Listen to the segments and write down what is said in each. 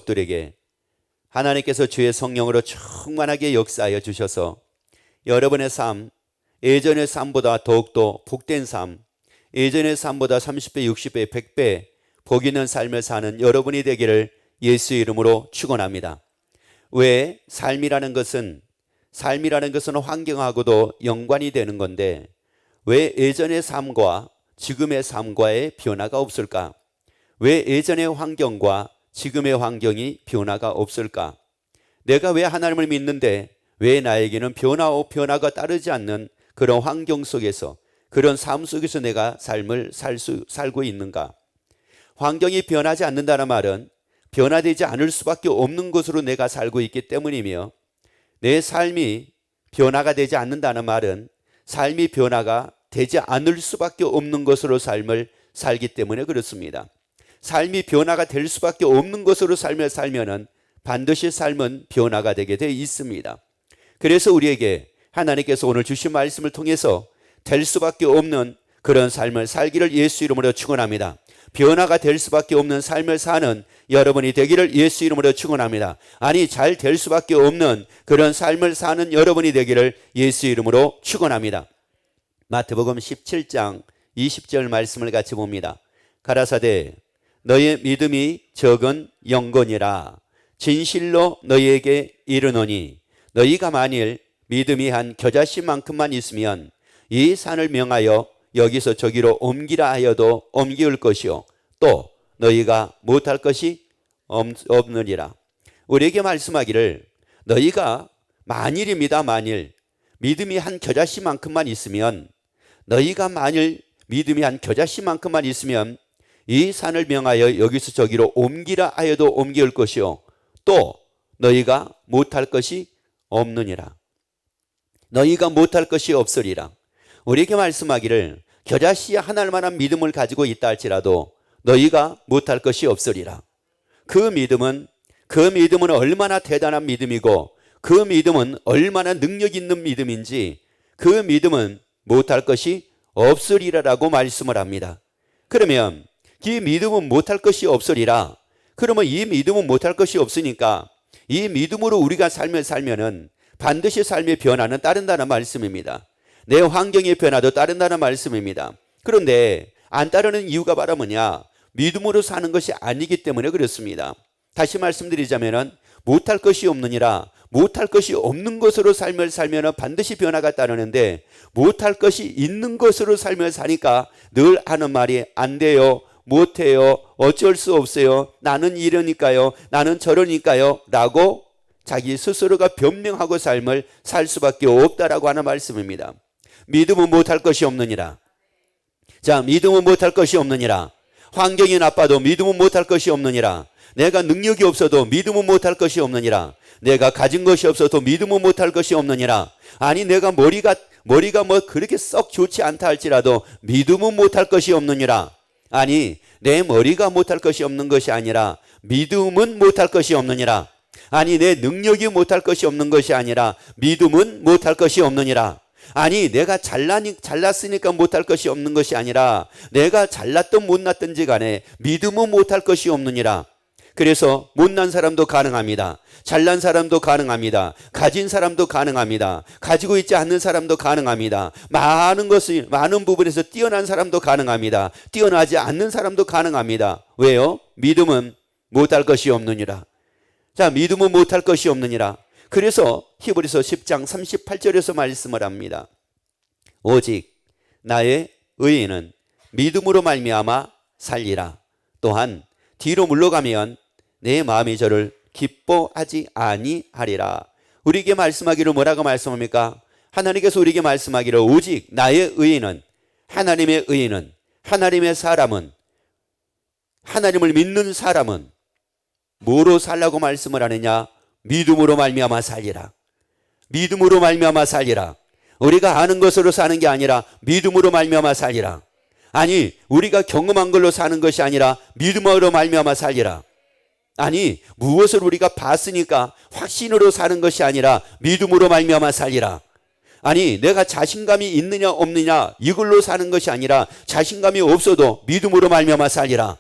성도들에게 하나님께서 주의 성령으로 충만하게 역사하여 주셔서 여러분의 삶, 예전의 삶보다 더욱더 복된 삶, 예전의 삶보다 30배, 60배, 100배 복 있는 삶을 사는 여러분이 되기를 예수 이름으로 축원합니다. 왜? 삶이라는 것은 환경하고도 연관이 되는 건데 왜 예전의 삶과 지금의 삶과의 변화가 없을까? 왜 예전의 환경과 지금의 환경이 변화가 없을까? 내가 왜 하나님을 믿는데 왜 나에게는 변화가 따르지 않는 그런 환경 속에서, 그런 삶 속에서 내가 삶을 살고 있는가? 환경이 변하지 않는다는 말은 변화되지 않을 수밖에 없는 것으로 내가 살고 있기 때문이며, 내 삶이 변화가 되지 않는다는 말은 삶이 변화가 되지 않을 수밖에 없는 것으로 삶을 살기 때문에 그렇습니다. 삶이 변화가 될 수밖에 없는 것으로 삶을 살면은 반드시 삶은 변화가 되게 되어 있습니다. 그래서 우리에게 하나님께서 오늘 주신 말씀을 통해서 될 수밖에 없는 그런 삶을 살기를 예수 이름으로 축원합니다. 변화가 될 수밖에 없는 삶을 사는 여러분이 되기를 예수 이름으로 축원합니다. 아니, 잘 될 수밖에 없는 그런 삶을 사는 여러분이 되기를 예수 이름으로 축원합니다. 마태복음 17장 20절 말씀을 같이 봅니다. 가라사대 너의 믿음이 적은 영혼이라 진실로 너희에게 이르노니 너희가 만일 믿음이 한 겨자씨만큼만 있으면 이 산을 명하여 여기서 저기로 옮기라 하여도 옮기울 것이요 또 너희가 못할 것이 없느니라. 우리에게 말씀하기를 너희가 만일입니다. 만일 믿음이 한 겨자씨만큼만 있으면, 너희가 만일 믿음이 한 겨자씨만큼만 있으면 이 산을 명하여 여기서 저기로 옮기라 하여도 옮기울 것이요 또 너희가 못할 것이 없느니라. 너희가 못할 것이 없으리라. 우리에게 말씀하기를 겨자씨 하나만한 믿음을 가지고 있다 할지라도 너희가 못할 것이 없으리라. 그 믿음은 얼마나 대단한 믿음이고 그 믿음은 얼마나 능력 있는 믿음인지, 그 믿음은 못할 것이 없으리라라고 말씀을 합니다. 그러면 이 믿음은 못할 것이 없으리라. 그러면 이 믿음은 못할 것이 없으니까 이 믿음으로 우리가 삶을 살면은 반드시 삶의 변화는 따른다는 말씀입니다. 내 환경의 변화도 따른다는 말씀입니다. 그런데 안 따르는 이유가 바로 뭐냐? 믿음으로 사는 것이 아니기 때문에 그렇습니다. 다시 말씀드리자면은 못할 것이 없느니라. 못할 것이 없는 것으로 삶을 살면은 반드시 변화가 따르는데, 못할 것이 있는 것으로 삶을 사니까 늘 하는 말이 안 돼요, 못해요, 어쩔 수 없어요, 나는 이러니까요, 나는 저러니까요 라고 자기 스스로가 변명하고 삶을 살 수밖에 없다라고 하는 말씀입니다. 믿음은 못할 것이 없느니라. 자, 믿음은 못할 것이 없느니라. 환경이 나빠도 믿음은 못할 것이 없느니라. 내가 능력이 없어도 믿음은 못할 것이 없느니라. 내가 가진 것이 없어도 믿음은 못할 것이 없느니라. 아니, 내가 머리가 뭐 그렇게 썩 좋지 않다 할지라도 믿음은 못할 것이 없느니라. 아니, 내 머리가 못할 것이 없는 것이 아니라 믿음은 못할 것이 없느니라. 아니, 내 능력이 못할 것이 없는 것이 아니라 믿음은 못할 것이 없느니라. 아니, 내가 잘났으니까 못할 것이 없는 것이 아니라 내가 잘났든 못났든지 간에 믿음은 못할 것이 없느니라. 그래서 못난 사람도 가능합니다. 잘난 사람도 가능합니다. 가진 사람도 가능합니다. 가지고 있지 않는 사람도 가능합니다. 많은 부분에서 뛰어난 사람도 가능합니다. 뛰어나지 않는 사람도 가능합니다. 왜요? 믿음은 못할 것이 없느니라. 자, 믿음은 못할 것이 없느니라. 그래서 히브리서 10장 38절에서 말씀을 합니다. 오직 나의 의인은 믿음으로 말미암아 살리라. 또한 뒤로 물러가면 내 마음이 저를 기뻐하지 아니하리라. 우리에게 말씀하기를 뭐라고 말씀합니까? 하나님께서 우리에게 말씀하기를 오직 나의 의인은, 하나님의 의인은, 하나님의 사람은, 하나님을 믿는 사람은 뭐로 살라고 말씀을 하느냐? 믿음으로 말미암아 살리라. 믿음으로 말미암아 살리라. 우리가 아는 것으로 사는 게 아니라 믿음으로 말미암아 살리라. 아니, 우리가 경험한 걸로 사는 것이 아니라 믿음으로 말미암아 살리라. 아니, 무엇을 우리가 봤으니까 확신으로 사는 것이 아니라 믿음으로 말미암아 살리라. 아니, 내가 자신감이 있느냐 없느냐 이걸로 사는 것이 아니라 자신감이 없어도 믿음으로 말미암아 살리라.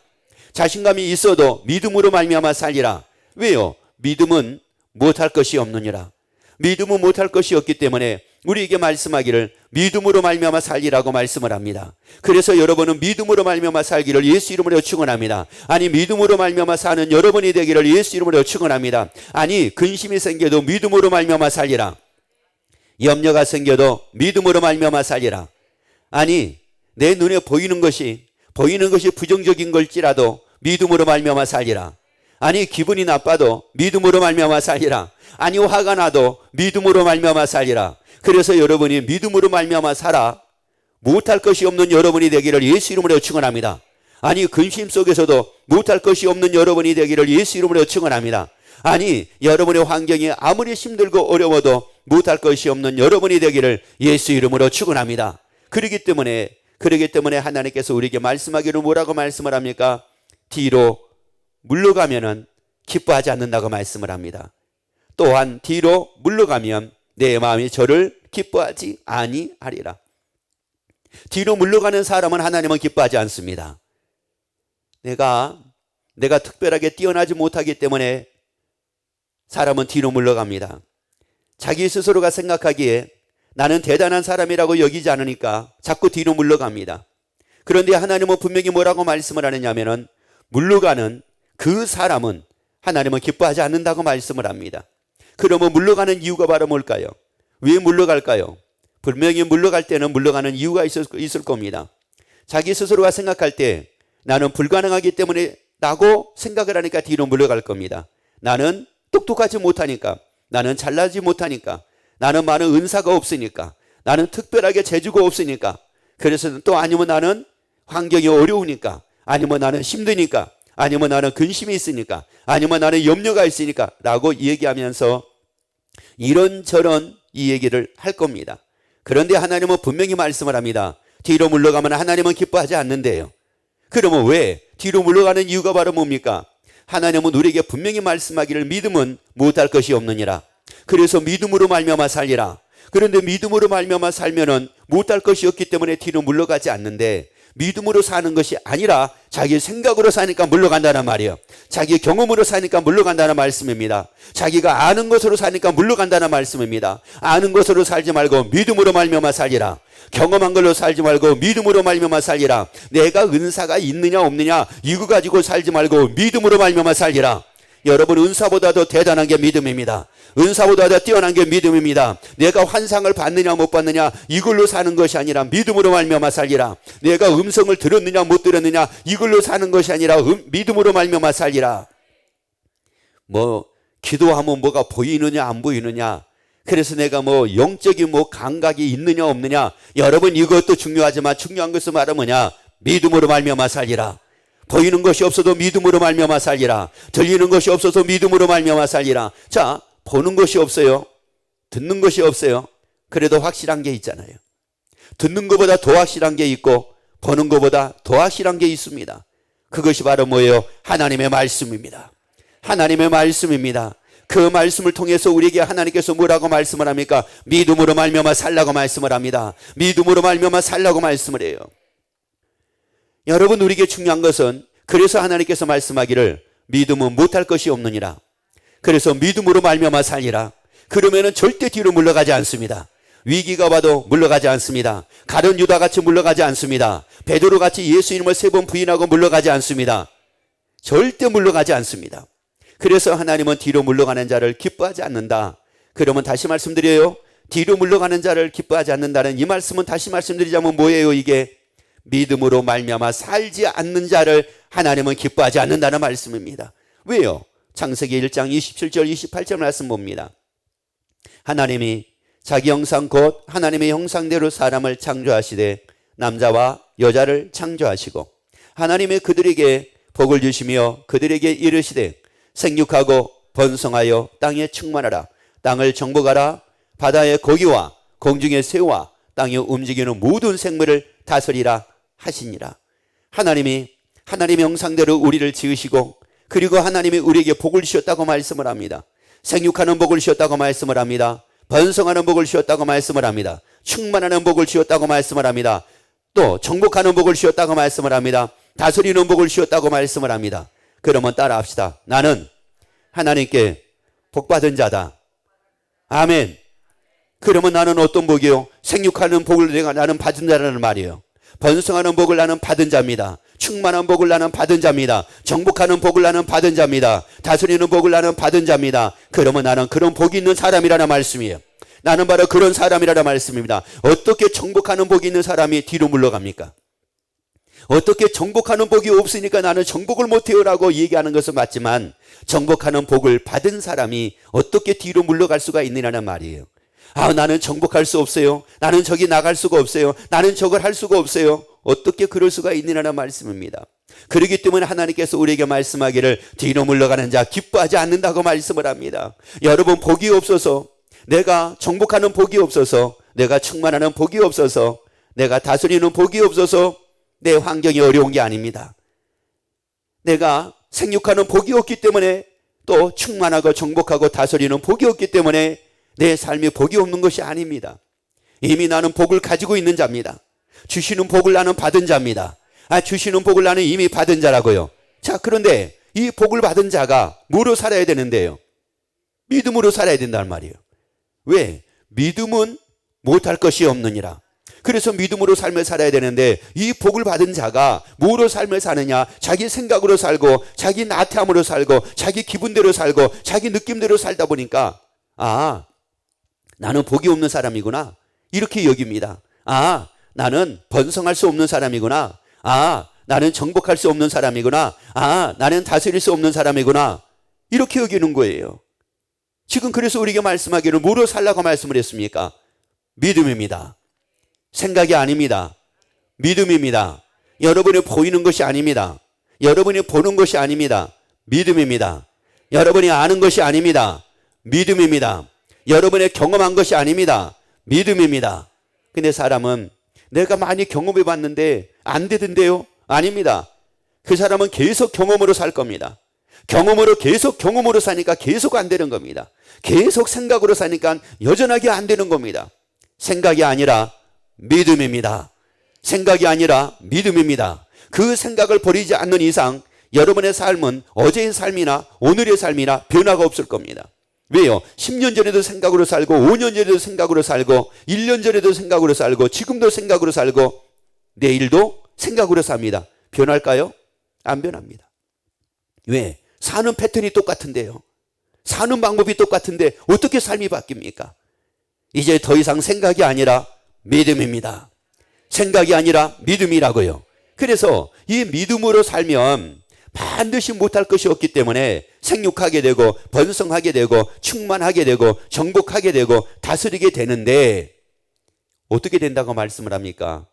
자신감이 있어도 믿음으로 말미암아 살리라. 왜요? 믿음은 못할 것이 없느니라. 믿음은 못할 것이 없기 때문에 우리에게 말씀하기를 믿음으로 말미암아 살리라고 말씀을 합니다. 그래서 여러분은 믿음으로 말미암아 살기를 예수 이름으로 축원합니다. 아니, 믿음으로 말미암아 사는 여러분이 되기를 예수 이름으로 축원합니다. 아니, 근심이 생겨도 믿음으로 말미암아 살리라. 염려가 생겨도 믿음으로 말미암아 살리라. 아니, 내 눈에 보이는 것이 부정적인 걸지라도 믿음으로 말미암아 살리라. 아니, 기분이 나빠도 믿음으로 말미암아 살리라. 아니, 화가 나도 믿음으로 말미암아 살리라. 그래서 여러분이 믿음으로 말미암아 살아 못할 것이 없는 여러분이 되기를 예수 이름으로 축원합니다. 아니, 근심 속에서도 못할 것이 없는 여러분이 되기를 예수 이름으로 축원합니다. 아니, 여러분의 환경이 아무리 힘들고 어려워도 못할 것이 없는 여러분이 되기를 예수 이름으로 축원합니다. 그러기 때문에 하나님께서 우리에게 말씀하기를 뭐라고 말씀을 합니까? 뒤로 물러가면은 기뻐하지 않는다고 말씀을 합니다. 또한 뒤로 물러가면 내 마음이 저를 기뻐하지 아니하리라. 뒤로 물러가는 사람은 하나님은 기뻐하지 않습니다. 내가 특별하게 뛰어나지 못하기 때문에 사람은 뒤로 물러갑니다. 자기 스스로가 생각하기에 나는 대단한 사람이라고 여기지 않으니까 자꾸 뒤로 물러갑니다. 그런데 하나님은 분명히 뭐라고 말씀을 하느냐면은 물러가는 그 사람은 하나님은 기뻐하지 않는다고 말씀을 합니다. 그러면 물러가는 이유가 바로 뭘까요? 왜 물러갈까요? 분명히 물러갈 때는 물러가는 이유가 있을 겁니다. 자기 스스로가 생각할 때 나는 불가능하기 때문에 라고 생각을 하니까 뒤로 물러갈 겁니다. 나는 똑똑하지 못하니까, 나는 잘나지 못하니까, 나는 많은 은사가 없으니까, 나는 특별하게 재주가 없으니까, 그래서 또 아니면 나는 환경이 어려우니까, 아니면 나는 힘드니까, 아니면 나는 근심이 있으니까, 아니면 나는 염려가 있으니까 라고 얘기하면서 이런저런 이 얘기를 할 겁니다. 그런데 하나님은 분명히 말씀을 합니다. 뒤로 물러가면 하나님은 기뻐하지 않는데요. 그러면 왜? 뒤로 물러가는 이유가 바로 뭡니까? 하나님은 우리에게 분명히 말씀하기를 믿음은 못할 것이 없느니라. 그래서 믿음으로 말미암아 살리라. 그런데 믿음으로 말미암아 살면은 못할 것이 없기 때문에 뒤로 물러가지 않는데, 믿음으로 사는 것이 아니라 자기 생각으로 사니까 물러간다는 말이에요. 자기 경험으로 사니까 물러간다는 말씀입니다. 자기가 아는 것으로 사니까 물러간다는 말씀입니다. 아는 것으로 살지 말고 믿음으로 말미암아 살리라. 경험한 걸로 살지 말고 믿음으로 말미암아 살리라. 내가 은사가 있느냐 없느냐 이거 가지고 살지 말고 믿음으로 말미암아 살리라. 여러분, 은사보다 더 대단한 게 믿음입니다. 은사보다 더 뛰어난 게 믿음입니다. 내가 환상을 받느냐 못 받느냐 이걸로 사는 것이 아니라 믿음으로 말미암아 살리라. 내가 음성을 들었느냐 못 들었느냐 이걸로 사는 것이 아니라 믿음으로 말미암아 살리라. 기도하면 뭐가 보이느냐 안 보이느냐, 그래서 내가 영적인 감각이 있느냐 없느냐, 여러분 이것도 중요하지만 중요한 것은 말은 뭐냐? 믿음으로 말미암아 살리라. 보이는 것이 없어도 믿음으로 말미암아 살리라. 들리는 것이 없어서 믿음으로 말미암아 살리라. 자, 보는 것이 없어요. 듣는 것이 없어요. 그래도 확실한 게 있잖아요. 듣는 것보다 더 확실한 게 있고 보는 것보다 더 확실한 게 있습니다. 그것이 바로 뭐예요? 하나님의 말씀입니다. 하나님의 말씀입니다. 그 말씀을 통해서 우리에게 하나님께서 뭐라고 말씀을 합니까? 믿음으로 말미암아 살라고 말씀을 합니다. 믿음으로 말미암아 살라고 말씀을 해요. 여러분, 우리에게 중요한 것은 그래서 하나님께서 말씀하기를 믿음은 못할 것이 없느니라. 그래서 믿음으로 말미암아 살리라. 그러면은 절대 뒤로 물러가지 않습니다. 위기가 와도 물러가지 않습니다. 가룟 유다같이 물러가지 않습니다. 베드로같이 예수 이름을 3번 부인하고 물러가지 않습니다. 절대 물러가지 않습니다. 그래서 하나님은 뒤로 물러가는 자를 기뻐하지 않는다. 그러면 다시 말씀드려요. 뒤로 물러가는 자를 기뻐하지 않는다는 이 말씀은 다시 말씀드리자면 뭐예요? 이게 믿음으로 말미암아 살지 않는 자를 하나님은 기뻐하지 않는다는 말씀입니다. 왜요? 창세기 1장 27절 28절 말씀 봅니다. 하나님이 자기 형상 곧 하나님의 형상대로 사람을 창조하시되 남자와 여자를 창조하시고 하나님이 그들에게 복을 주시며 그들에게 이르시되 생육하고 번성하여 땅에 충만하라. 땅을 정복하라. 바다의 고기와 공중의 새와 땅에 움직이는 모든 생물을 다스리라 하시니라. 하나님이 하나님의 형상대로 우리를 지으시고 그리고 하나님이 우리에게 복을 주셨다고 말씀을 합니다. 생육하는 복을 주셨다고 말씀을 합니다. 번성하는 복을 주셨다고 말씀을 합니다. 충만하는 복을 주셨다고 말씀을 합니다. 또 정복하는 복을 주셨다고 말씀을 합니다. 다스리는 복을 주셨다고 말씀을 합니다. 그러면 따라합시다. 나는 하나님께 복받은 자다. 아멘. 그러면 나는 어떤 복이요? 생육하는 복을 내가 나는 받은 자라는 말이에요. 번성하는 복을 나는 받은 자입니다. 충만한 복을 나는 받은 자입니다. 정복하는 복을 나는 받은 자입니다. 다스리는 복을 나는 받은 자입니다. 그러면 나는 그런 복이 있는 사람이라는 말씀이에요. 나는 바로 그런 사람이라는 말씀입니다. 어떻게 정복하는 복이 있는 사람이 뒤로 물러갑니까? 어떻게 정복하는 복이 없으니까 나는 정복을 못해요라고 얘기하는 것은 맞지만 정복하는 복을 받은 사람이 어떻게 뒤로 물러갈 수가 있느냐는 말이에요. 아, 나는 정복할 수 없어요. 나는 저기 나갈 수가 없어요. 나는 저걸 할 수가 없어요. 어떻게 그럴 수가 있느냐는 말씀입니다. 그렇기 때문에 하나님께서 우리에게 말씀하기를 뒤로 물러가는 자 기뻐하지 않는다고 말씀을 합니다. 여러분, 복이 없어서, 내가 정복하는 복이 없어서, 내가 충만하는 복이 없어서, 내가 다스리는 복이 없어서 내 환경이 어려운 게 아닙니다. 내가 생육하는 복이 없기 때문에, 또 충만하고 정복하고 다스리는 복이 없기 때문에 내 삶이 복이 없는 것이 아닙니다. 이미 나는 복을 가지고 있는 자입니다. 주시는 복을 나는 받은 자입니다. 주시는 복을 나는 이미 받은 자라고요. 자, 그런데 이 복을 받은 자가 뭐로 살아야 되는데요? 믿음으로 살아야 된다는 말이에요. 왜? 믿음은 못할 것이 없느니라. 그래서 믿음으로 삶을 살아야 되는데, 이 복을 받은 자가 뭐로 삶을 사느냐? 자기 생각으로 살고, 자기 나태함으로 살고, 자기 기분대로 살고, 자기 느낌대로 살다 보니까 나는 복이 없는 사람이구나, 이렇게 여깁니다. 나는 번성할 수 없는 사람이구나. 나는 정복할 수 없는 사람이구나. 나는 다스릴 수 없는 사람이구나, 이렇게 여기는 거예요. 지금 그래서 우리에게 말씀하기를 뭐로 살라고 말씀을 했습니까? 믿음입니다. 생각이 아닙니다. 믿음입니다. 여러분이 보이는 것이 아닙니다. 여러분이 보는 것이 아닙니다. 믿음입니다. 여러분이 아는 것이 아닙니다. 믿음입니다. 여러분의 경험한 것이 아닙니다. 믿음입니다. 근데 사람은 내가 많이 경험해 봤는데 안 되던데요? 아닙니다. 그 사람은 계속 경험으로 살 겁니다. 계속 경험으로 사니까 계속 안 되는 겁니다. 계속 생각으로 사니까 여전하게 안 되는 겁니다. 생각이 아니라 믿음입니다. 생각이 아니라 믿음입니다. 그 생각을 버리지 않는 이상 여러분의 삶은 어제의 삶이나 오늘의 삶이나 변화가 없을 겁니다. 왜요? 10년 전에도 생각으로 살고, 5년 전에도 생각으로 살고, 1년 전에도 생각으로 살고, 지금도 생각으로 살고, 내일도 생각으로 삽니다. 변할까요? 안 변합니다. 왜? 사는 패턴이 똑같은데요. 사는 방법이 똑같은데 어떻게 삶이 바뀝니까? 이제 더 이상 생각이 아니라 믿음입니다. 생각이 아니라 믿음이라고요. 그래서 이 믿음으로 살면 반드시 못할 것이 없기 때문에 생육하게 되고, 번성하게 되고, 충만하게 되고, 정복하게 되고, 다스리게 되는데, 어떻게 된다고 말씀을 합니까?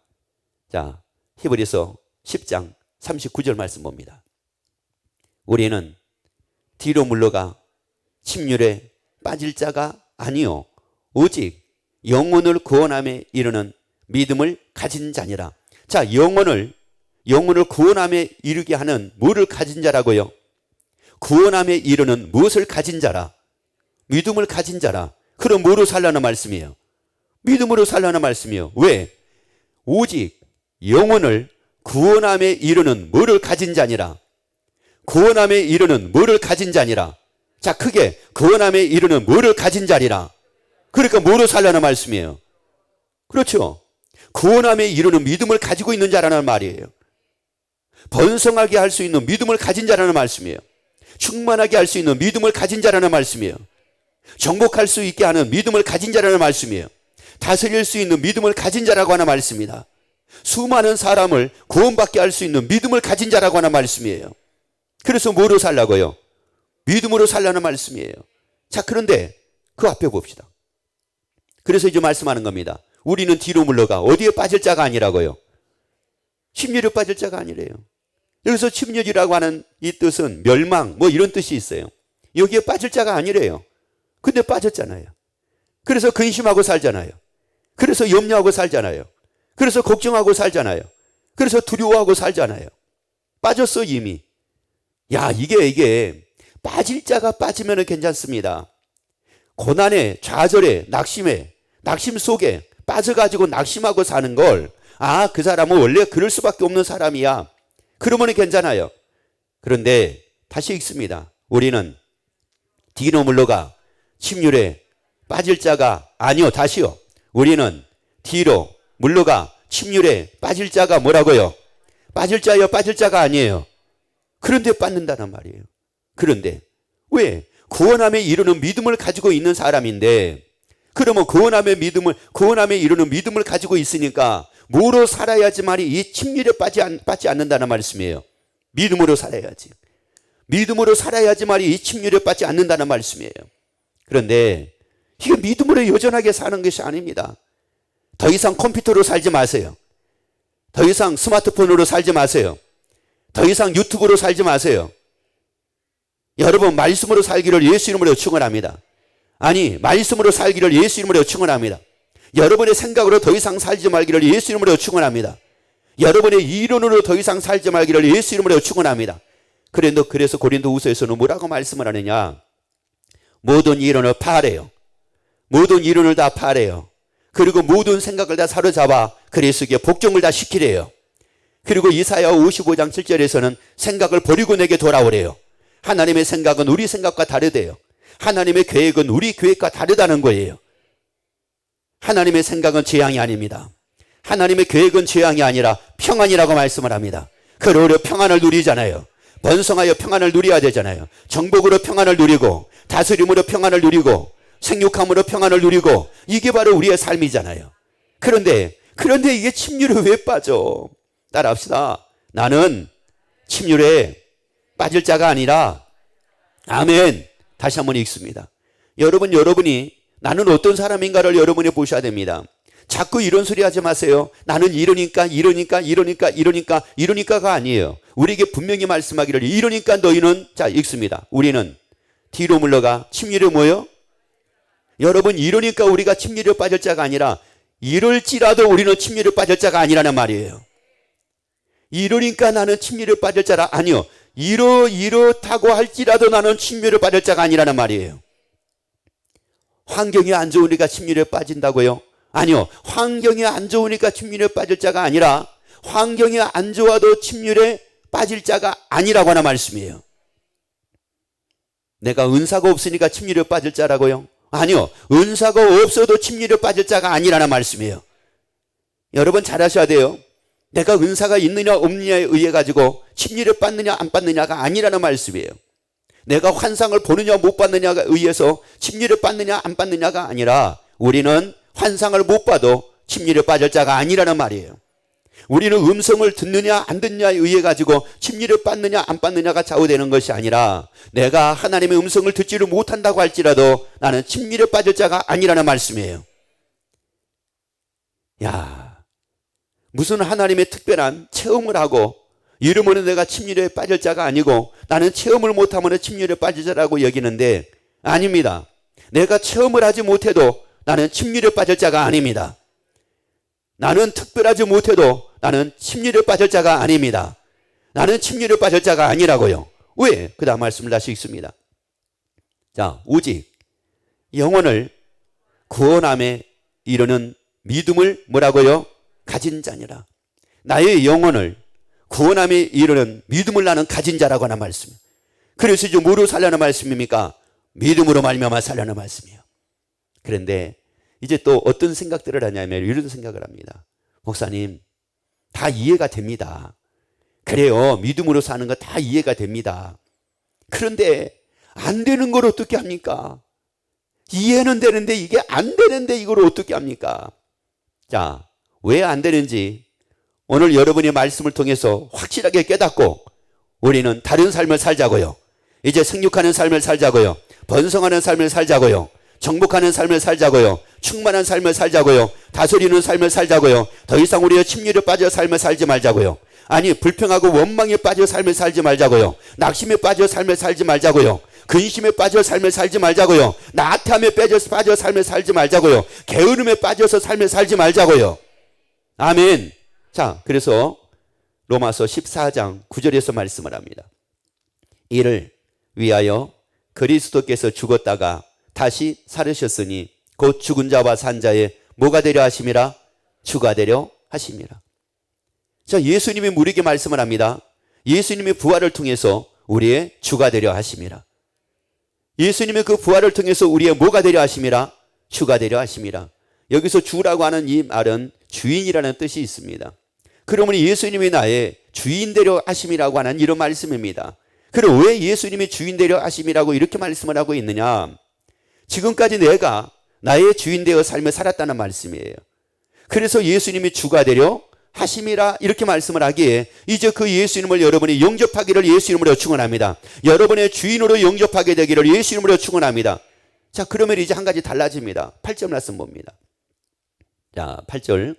자, 히브리서 10장 39절 말씀 봅니다. 우리는 뒤로 물러가 침륜에 빠질 자가 아니요 오직 영혼을 구원함에 이르는 믿음을 가진 자니라. 자, 영혼을 구원함에 이르게 하는 뭐를 가진 자라고요? 구원함에 이르는 무엇을 가진 자라? 믿음을 가진 자라. 그럼 뭐로 살라는 말씀이에요? 믿음으로 살라는 말씀이에요. 왜? 오직 영혼을 구원함에 이르는 뭐를 가진 자니라. 구원함에 이르는 뭐를 가진 자니라. 자, 크게 구원함에 이르는 뭐를 가진 자리라. 그러니까 뭐로 살라는 말씀이에요? 그렇죠. 구원함에 이르는 믿음을 가지고 있는 자라는 말이에요. 번성하게 할 수 있는 믿음을 가진 자라는 말씀이에요. 충만하게 할 수 있는 믿음을 가진 자라는 말씀이에요. 정복할 수 있게 하는 믿음을 가진 자라는 말씀이에요. 다스릴 수 있는 믿음을 가진 자라고 하는 말씀이다. 수많은 사람을 구원받게 할 수 있는 믿음을 가진 자라고 하는 말씀이에요. 그래서 뭐로 살라고요? 믿음으로 살라는 말씀이에요. 자, 그런데 그 앞에 봅시다. 그래서 이제 말씀하는 겁니다. 우리는 뒤로 물러가 어디에 빠질 자가 아니라고요? 침륜에 빠질 자가 아니래요. 여기서 침륜이라고 하는 이 뜻은 멸망 뭐 이런 뜻이 있어요. 여기에 빠질 자가 아니래요. 근데 빠졌잖아요. 그래서 근심하고 살잖아요. 그래서 염려하고 살잖아요. 그래서 걱정하고 살잖아요. 그래서 두려워하고 살잖아요. 빠졌어 이미. 야, 이게 빠질 자가 빠지면 괜찮습니다. 고난에, 좌절에, 낙심 속에 빠져가지고 낙심하고 사는 걸, 그 사람은 원래 그럴 수밖에 없는 사람이야. 그러면 괜찮아요. 그런데 다시 읽습니다. 우리는 뒤로 물러가 침륜에 빠질 자가 아니요. 다시요. 우리는 뒤로 물러가 침륜에 빠질 자가 뭐라고요? 빠질 자요. 빠질 자가 아니에요. 그런데 빠진다는 말이에요. 그런데 왜? 구원함에 이르는 믿음을 가지고 있는 사람인데, 그러면 구원함에 이르는 믿음을 가지고 있으니까 뭐로 살아야지만이 이 침륜에 빠지 않는다는 말씀이에요. 믿음으로 살아야지. 믿음으로 살아야지만이 이 침륜에 빠지 않는다는 말씀이에요. 그런데 이게 믿음으로 여전하게 사는 것이 아닙니다. 더 이상 컴퓨터로 살지 마세요. 더 이상 스마트폰으로 살지 마세요. 더 이상 유튜브로 살지 마세요. 여러분, 말씀으로 살기를 예수 이름으로 축원합니다. 아니, 말씀으로 살기를 예수 이름으로 축원합니다. 여러분의 생각으로 더 이상 살지 말기를 예수 이름으로 축원합니다. 여러분의 이론으로 더 이상 살지 말기를 예수 이름으로 축원합니다. 그래서 고린도후서에서는 뭐라고 말씀을 하느냐? 모든 이론을 파래요. 모든 이론을 다 파래요. 그리고 모든 생각을 다 사로잡아 그리스도께 복종을 다 시키래요. 그리고 이사야 55장 7절에서는 생각을 버리고 내게 돌아오래요. 하나님의 생각은 우리 생각과 다르대요. 하나님의 계획은 우리 계획과 다르다는 거예요. 하나님의 생각은 재앙이 아닙니다. 하나님의 계획은 재앙이 아니라 평안이라고 말씀을 합니다. 그러려 평안을 누리잖아요. 번성하여 평안을 누려야 되잖아요. 정복으로 평안을 누리고, 다스림으로 평안을 누리고, 생육함으로 평안을 누리고, 이게 바로 우리의 삶이잖아요. 그런데 이게 침륜에 왜 빠져? 따라합시다. 나는 침륜에 빠질 자가 아니라, 아멘. 다시 한번 읽습니다. 여러분이 나는 어떤 사람인가를 여러분이 보셔야 됩니다. 자꾸 이런 소리 하지 마세요. 나는 이러니까가 아니에요. 우리에게 분명히 말씀하기를, 이러니까 너희는, 자, 읽습니다. 우리는 뒤로 물러가 침륜에 뭐요? 여러분, 이러니까 우리가 침륜에 빠질 자가 아니라, 이럴지라도 우리는 침륜에 빠질 자가 아니라는 말이에요. 이러니까 나는 침륜에 빠질 자라, 아니요. 이렇다고 할지라도 나는 침륜에 빠질 자가 아니라는 말이에요. 환경이 안 좋으니까 침륜에 빠진다고요? 아니요. 환경이 안 좋으니까 침륜에 빠질 자가 아니라, 환경이 안 좋아도 침륜에 빠질 자가 아니라고 하는 말씀이에요. 내가 은사가 없으니까 침륜에 빠질 자라고요? 아니요. 은사가 없어도 침륜에 빠질 자가 아니라는 말씀이에요. 여러분 잘 아셔야 돼요. 내가 은사가 있느냐 없느냐에 의해 가지고 침륜에 빠느냐 안 빠느냐가 아니라는 말씀이에요. 내가 환상을 보느냐 못 봤느냐에 의해서 침륜에 빠느냐 안 빠느냐가 아니라, 우리는 환상을 못 봐도 침륜에 빠질 자가 아니라는 말이에요. 우리는 음성을 듣느냐 안 듣느냐에 의해 가지고 침륜에 빠느냐 안 빠느냐가 좌우되는 것이 아니라, 내가 하나님의 음성을 듣지를 못한다고 할지라도 나는 침륜에 빠질 자가 아니라는 말씀이에요. 야, 무슨 하나님의 특별한 체험을 하고 이러므로 내가 침륜에 빠질 자가 아니고, 나는 체험을 못하면 침륜에 빠질 자라고 여기는데, 아닙니다. 내가 체험을 하지 못해도 나는 침륜에 빠질 자가 아닙니다. 나는 특별하지 못해도 나는 침륜에 빠질 자가 아닙니다. 나는 침륜에 빠질 자가 아니라고요. 왜? 그 다음 말씀을 다시 읽습니다. 자, 오직 영혼을 구원함에 이르는 믿음을 뭐라고요? 가진 자니라. 나의 영혼을 구원함에 이르는 믿음을 나는 가진 자라고 하는 말씀. 그래서 이제 뭐로 살려는 말씀입니까? 믿음으로 말미암아 살려는 말씀이에요. 그런데 이제 또 어떤 생각들을 하냐면 이런 생각을 합니다. 목사님, 다 이해가 됩니다. 그래요. 믿음으로 사는 거 다 이해가 됩니다. 그런데 안 되는 걸 어떻게 합니까? 이해는 되는데 이게 안 되는데 이걸 어떻게 합니까? 자, 왜 안 되는지 오늘 여러분의 말씀을 통해서 확실하게 깨닫고 우리는 다른 삶을 살자고요. 이제 생육하는 삶을 살자고요. 번성하는 삶을 살자고요. 정복하는 삶을 살자고요. 충만한 삶을 살자고요. 다스리는 삶을 살자고요. 더 이상 우리가 침륜에 빠져 삶을 살지 말자고요. 아니, 불평하고 원망에 빠져 삶을 살지 말자고요. 낙심에 빠져 삶을 살지 말자고요. 근심에 빠져 삶을 살지 말자고요. 나태함에 빠져 삶을 살지 말자고요. 게으름에 빠져서 삶을 살지 말자고요. 아멘. 자, 그래서 로마서 14장 9절에서 말씀을 합니다. 이를 위하여 그리스도께서 죽었다가 다시 살으셨으니 곧 죽은 자와 산 자의 뭐가 되려 하심이라? 주가 되려 하심이라. 자, 예수님이 우리에게 말씀을 합니다. 예수님의 부활을 통해서 우리의 주가 되려 하심이라. 예수님의 그 부활을 통해서 우리의 뭐가 되려 하심이라? 주가 되려 하심이라. 여기서 주라고 하는 이 말은 주인이라는 뜻이 있습니다. 그러므로 예수님이 나의 주인 되려 하심이라고 하는 이런 말씀입니다. 그럼 왜 예수님이 주인 되려 하심이라고 이렇게 말씀을 하고 있느냐? 지금까지 내가 나의 주인 되어 삶을 살았다는 말씀이에요. 그래서 예수님이 주가 되려 하심이라 이렇게 말씀을 하기에 이제 그 예수님을 여러분이 영접하기를 예수 이름으로 축원합니다. 여러분의 주인으로 영접하게 되기를 예수 이름으로 축원합니다. 자, 그러면 이제 한 가지 달라집니다. 8절 말씀 봅니다. 자, 8절.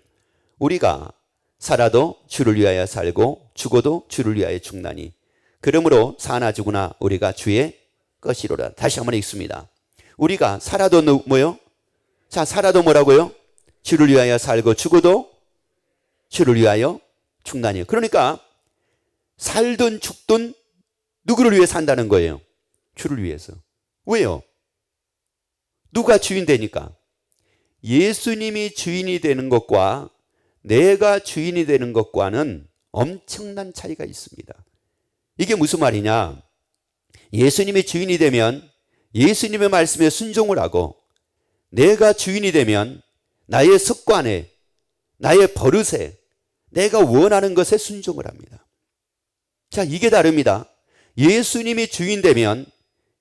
우리가 살아도 주를 위하여 살고 죽어도 주를 위하여 죽나니 그러므로 사나 죽으나 우리가 주의 것이로라. 다시 한번 읽습니다. 우리가 살아도 뭐요? 자, 살아도 뭐라고요? 주를 위하여 살고 죽어도 주를 위하여 죽나니. 그러니까 살든 죽든 누구를 위해 산다는 거예요? 주를 위해서. 왜요? 누가 주인 되니까? 예수님이 주인이 되는 것과 내가 주인이 되는 것과는 엄청난 차이가 있습니다. 이게 무슨 말이냐? 예수님이 주인이 되면 예수님의 말씀에 순종을 하고 내가 주인이 되면 나의 습관에 나의 버릇에 내가 원하는 것에 순종을 합니다. 자, 이게 다릅니다. 예수님이 주인 되면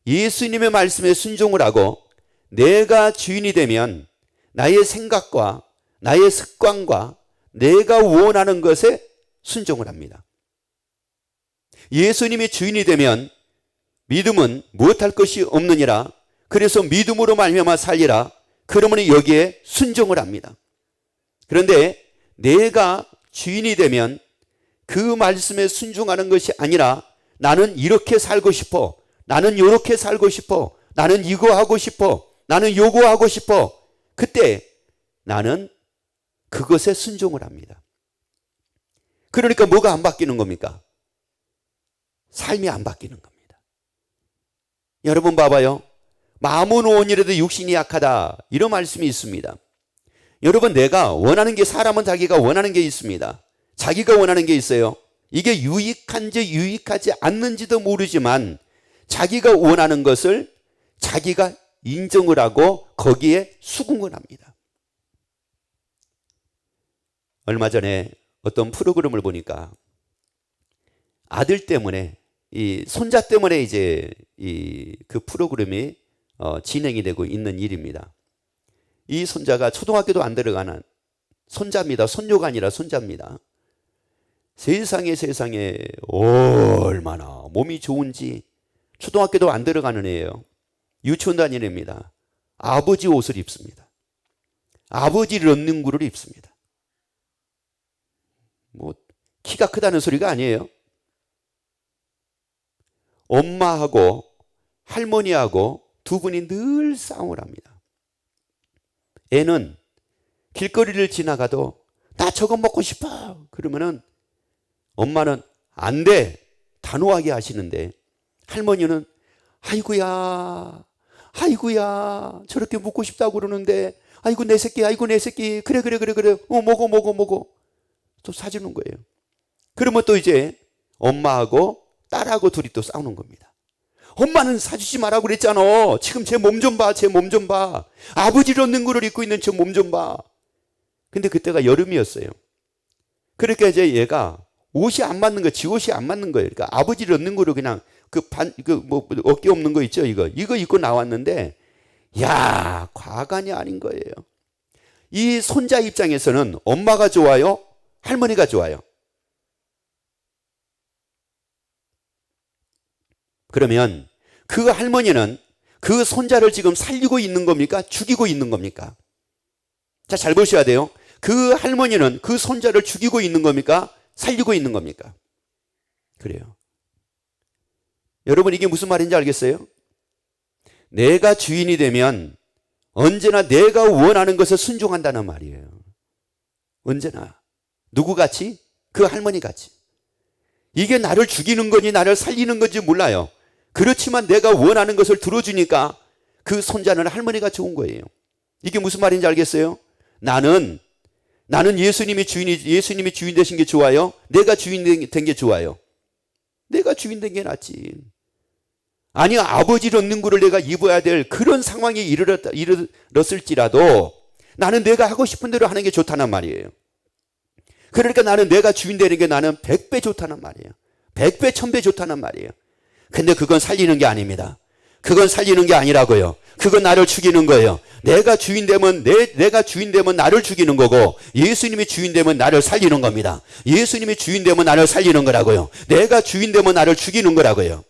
예수님의 말씀에 순종을 하고 내가 주인이 되면 나의 생각과 나의 습관과 내가 원하는 것에 순종을 합니다. 예수님이 주인이 되면 믿음은 무엇할 것이 없느니라. 그래서 믿음으로 말미암아 살리라. 그러므로 여기에 순종을 합니다. 그런데 내가 주인이 되면 그 말씀에 순종하는 것이 아니라 나는 이렇게 살고 싶어. 나는 이렇게 살고 싶어. 나는 이거 하고 싶어. 나는 요거 하고 싶어. 그때 나는 그것에 순종을 합니다. 그러니까 뭐가 안 바뀌는 겁니까? 삶이 안 바뀌는 겁니다. 여러분 봐봐요. 마음은 오니라도 육신이 약하다. 이런 말씀이 있습니다. 여러분, 내가 원하는 게, 사람은 자기가 원하는 게 있습니다. 자기가 원하는 게 있어요. 이게 유익한지 유익하지 않는지도 모르지만 자기가 원하는 것을 자기가 인정을 하고 거기에 수긍을 합니다. 얼마 전에 어떤 프로그램을 보니까 아들 때문에, 이 손자 때문에 이제 그 프로그램이 진행이 되고 있는 일입니다. 이 손자가 초등학교도 안 들어가는 손자입니다. 손녀가 아니라 손자입니다. 세상에 얼마나 몸이 좋은지 초등학교도 안 들어가는 애예요. 유치원 다니는 애입니다. 아버지 옷을 입습니다. 아버지 런닝구를 입습니다. 뭐 키가 크다는 소리가 아니에요. 엄마하고 할머니하고 두 분이 늘 싸움을 합니다. 애는 길거리를 지나가도 나 저거 먹고 싶어. 그러면은 엄마는 안 돼. 단호하게 하시는데 할머니는 아이고야 저렇게 먹고 싶다고 그러는데 아이고 내 새끼 그래 먹어 또 사주는 거예요. 그러면 또 이제 엄마하고 딸하고 둘이 또 싸우는 겁니다. 엄마는 사주지 말라고 그랬잖아. 지금 제 몸 좀 봐. 아버지 런닝 구를 입고 있는 제 몸 좀 봐. 근데 그때가 여름이었어요. 그러니까 이제 얘가 옷이 안 맞는 거, 지 옷이 안 맞는 거예요. 그러니까 아버지 런닝 구를 그냥 어깨 없는 거 있죠? 이거 입고 나왔는데, 야, 과간이 아닌 거예요. 이 손자 입장에서는 엄마가 좋아요? 할머니가 좋아요? 그러면 그 할머니는 그 손자를 지금 살리고 있는 겁니까? 죽이고 있는 겁니까? 자, 잘 보셔야 돼요. 그 할머니는 그 손자를 죽이고 있는 겁니까? 살리고 있는 겁니까? 그래요. 여러분, 이게 무슨 말인지 알겠어요? 내가 주인이 되면 언제나 내가 원하는 것을 순종한다는 말이에요. 언제나. 누구같이? 그 할머니같이. 이게 나를 죽이는 건지 나를 살리는 건지 몰라요. 그렇지만 내가 원하는 것을 들어주니까 그 손자는 할머니가 좋은 거예요. 이게 무슨 말인지 알겠어요? 나는 예수님이 주인 되신 게 좋아요? 내가 주인 된 게 좋아요? 내가 주인 된 게 낫지. 아니 아버지를 능구를 내가 입어야 될 그런 상황에 이르렀을지라도 나는 내가 하고 싶은 대로 하는 게 좋다는 말이에요. 그러니까 나는 내가 주인 되는 게 나는 100배 좋다는 말이에요. 100배 1000배 좋다는 말이에요. 근데 그건 살리는 게 아닙니다. 그건 살리는 게 아니라고요. 그건 나를 죽이는 거예요. 내가 주인 되면 내가 주인 되면 나를 죽이는 거고 예수님이 주인 되면 나를 살리는 겁니다. 예수님이 주인 되면 나를 살리는 거라고요. 내가 주인 되면 나를 죽이는 거라고요.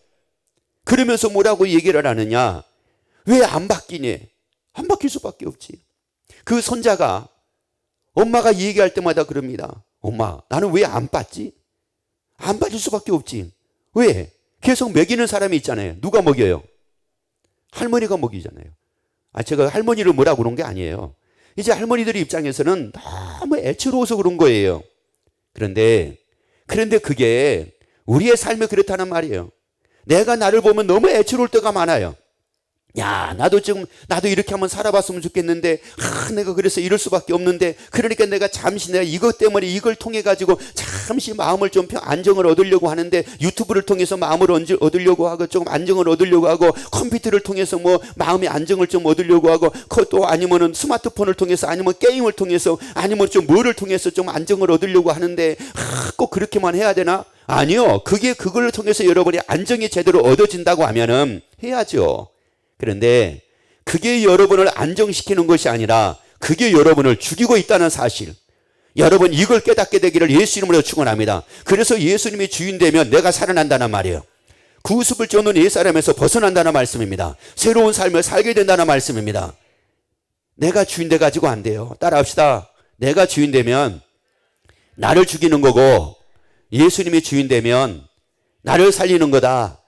그러면서 뭐라고 얘기를 하느냐? 왜 안 바뀌니? 안 바뀔 수밖에 없지. 그 손자가 엄마가 얘기할 때마다 그럽니다. 엄마, 나는 왜 안 빠지? 안 빠질 수밖에 없지. 왜? 계속 먹이는 사람이 있잖아요. 누가 먹여요? 할머니가 먹이잖아요. 제가 할머니를 뭐라고 그런 게 아니에요. 이제 할머니들 입장에서는 너무 애처로워서 그런 거예요. 그런데 그게 우리의 삶이 그렇다는 말이에요. 내가 나를 보면 너무 애처로울 때가 많아요. 야, 나도 이렇게 한번 살아봤으면 좋겠는데, 내가 그래서 이럴 수밖에 없는데, 그러니까 내가 잠시 내가 이것 때문에 이걸 통해가지고 잠시 마음을 좀 안정을 얻으려고 하는데, 유튜브를 통해서 마음을 얻으려고 하고, 조금 안정을 얻으려고 하고, 컴퓨터를 통해서 뭐 마음의 안정을 좀 얻으려고 하고, 또 아니면은 스마트폰을 통해서, 아니면 게임을 통해서, 아니면 좀 뭐를 통해서 좀 안정을 얻으려고 하는데, 꼭 그렇게만 해야 되나? 아니요. 그걸 통해서 여러분이 안정이 제대로 얻어진다고 하면은 해야죠. 그런데 그게 여러분을 안정시키는 것이 아니라 그게 여러분을 죽이고 있다는 사실, 여러분 이걸 깨닫게 되기를 예수 이름으로 축원합니다. 그래서 예수님이 주인 되면 내가 살아난다는 말이에요. 구습을 쫓는 옛사람에서 벗어난다는 말씀입니다. 새로운 삶을 살게 된다는 말씀입니다. 내가 주인 돼가지고 안 돼요. 따라합시다. 내가 주인 되면 나를 죽이는 거고 예수님이 주인 되면 나를 살리는 거다.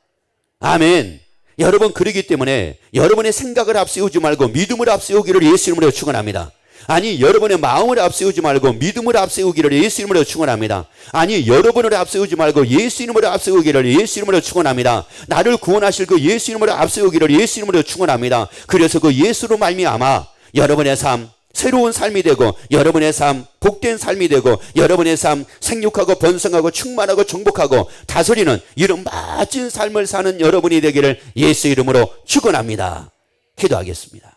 아멘. 여러분, 그러기 때문에 여러분의 생각을 앞세우지 말고 믿음을 앞세우기를 예수 이름으로 축원합니다. 아니, 여러분의 마음을 앞세우지 말고 믿음을 앞세우기를 예수 이름으로 축원합니다. 아니, 여러분을 앞세우지 말고 예수 이름으로 앞세우기를 예수 이름으로 축원합니다. 나를 구원하실 그 예수 이름으로 앞세우기를 예수 이름으로 축원합니다. 그래서 그 예수로 말미암아 여러분의 삶 새로운 삶이 되고, 여러분의 삶 복된 삶이 되고, 여러분의 삶 생육하고 번성하고 충만하고 정복하고 다스리는 이런 멋진 삶을 사는 여러분이 되기를 예수 이름으로 축원합니다. 기도하겠습니다.